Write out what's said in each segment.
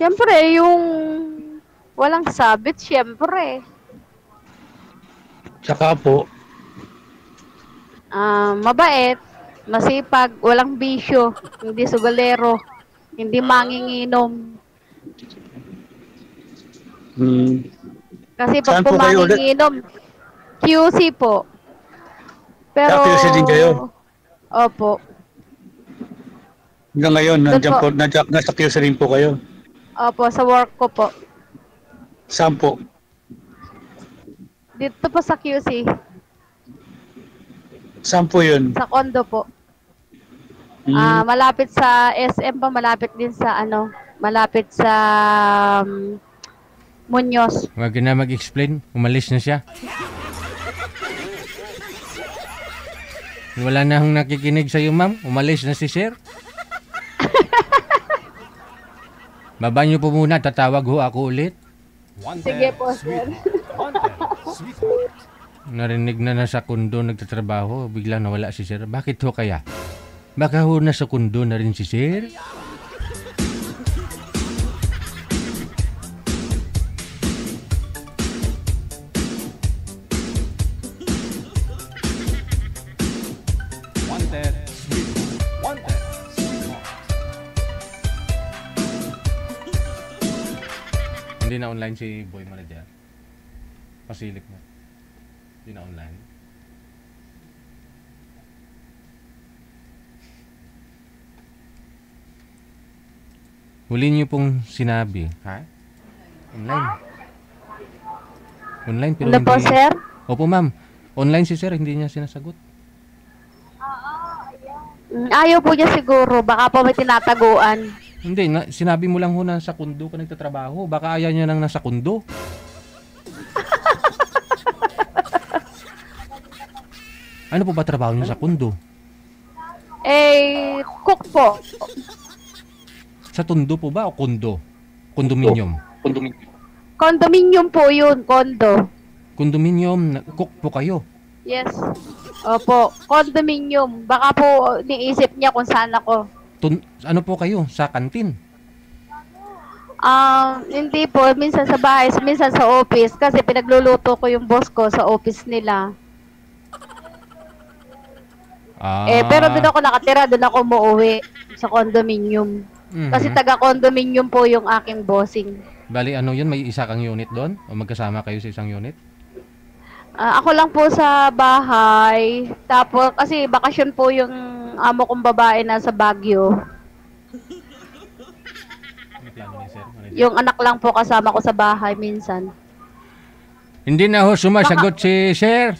Siyempre, yung walang sabit, siyempre. Tsaka po, Mabait, masipag, walang bisyo, hindi sugalero, hindi manginginom. hmm, Kasi pag saan po kayo ulit? pumanginginom, QC po. Pero, QC din kayo. opo, Hanggang ngayon, doon nandiyan po, po, nasa QC rin po kayo. opo, sa work ko po. Saan po? Dito po sa QC, Saan po yun? sa condo po. Hmm, Malapit sa SM pa, malapit din sa malapit sa Muñoz. Huwag na mag-explain. Umalis na siya. Wala na akong nakikinig sa'yo, ma'am. Umalis na si sir. Baba niyo po muna. Tatawag ho ako ulit. Sige po, sir. Narinig na nasa kundo nagtatrabaho. Biglang nawala si sir. Bakit ho kaya? Baka ho nasa kundo na rin si sir? Hindi na online si Boy Manager. Pasilip na. Hindi na online. Huli niyo pong sinabi. Ha? Online. Online pero Ano po, hindi. sir? Opo, ma'am. Online si sir, hindi niya sinasagot. Ayaw po niya siguro. Baka po may tinataguan. Hindi, sinabi mo lang ho na sa kundo ka nagtatrabaho. Baka ayaw niya nang nasa kundo. Ano po ba trabaho niya sa kundo? Cook po. Sa tundo po ba o kundo? Condominium. Condominium po yun, condo. Condominium, cook po kayo. Yes. Opo, condominium. Baka po niisip niya kung saan ako. Ano po kayo? Sa kantin? Hindi po. Minsan sa bahay, minsan sa office. Kasi pinagluluto ko yung boss ko sa office nila. Pero doon ako nakatira, doon ako umuwi sa condominium. Kasi taga-condominium po yung aking bossing. Bali, ano yun? May isa kang unit doon? O magkasama kayo sa isang unit? Ako lang po sa bahay. Tapos, kasi bakasyon po yung amo kong babae na sa Baguio. Yung anak lang po kasama ko sa bahay minsan. Hindi na ho sumasagot si sir.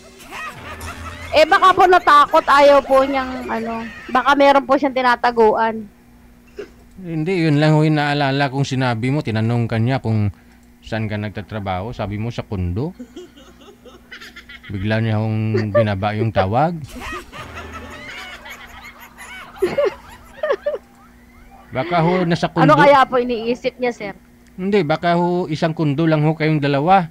Baka po natakot, ayaw po niyang baka meron po siyang tinataguan. Hindi, yun lang ho yung naalala kung sinabi mo. Tinanong ka niya kung saan ka nagtatrabaho. Sabi mo sa kundo. Bigla niya hong binaba yung tawag. Baka ho nasa kundo. Ano kaya po iniisip niya, sir? Hindi, baka ho isang kundo lang ho kayong dalawa.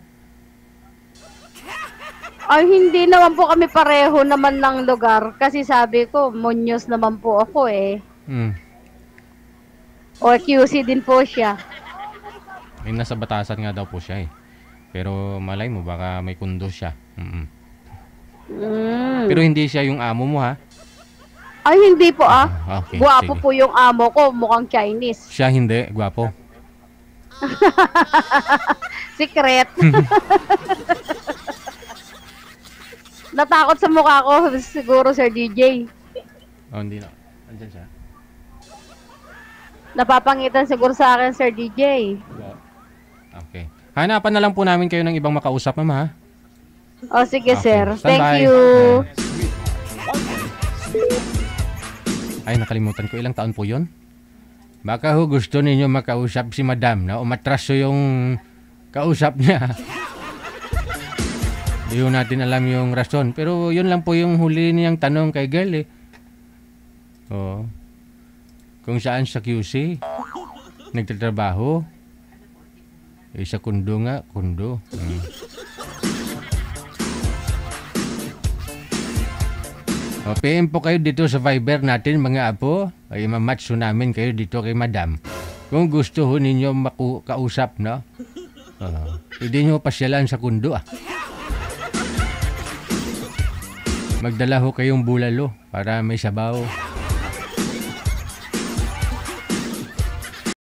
Ay, hindi naman po kami pareho naman ng lugar. Kasi sabi ko, Muñoz naman po ako O QC din po siya. Ay, nasa batasan nga daw po siya eh. Pero malay mo, baka may kundo siya. Pero hindi siya yung amo mo ha? Ay, hindi po Okay, Guwapo sige. po yung amo ko, mukhang Chinese. Siya hindi, gwapo. Secret. Natakot sa mukha ko, siguro, Sir DJ. Oh, hindi na. Andyan siya. Napapangitan siguro sa akin, Sir DJ. Okay. Hanapan na lang po namin kayo ng ibang makausap, ma'am ha? Sige, Okay. sir. Stand Thank by. you. Ay, nakalimutan ko. Ilang taon po yun? Baka ho gusto ninyo makausap si madam na umatraso yung kausap niya. Hindi ho natin alam yung rason. Pero yun lang po yung huli niyang tanong kay girl eh. Oo. Kung saan sa QC nagtatrabaho. Sa kundo nga, kundo. PM po kayo dito sa Viber natin mga apo. Ay mamatch namin kayo dito kay madam. Kung gusto ho ninyo kausap, no? Pwede nyo pasyalan sa kundo, Magdala ho kayong bulalo para may sabaw.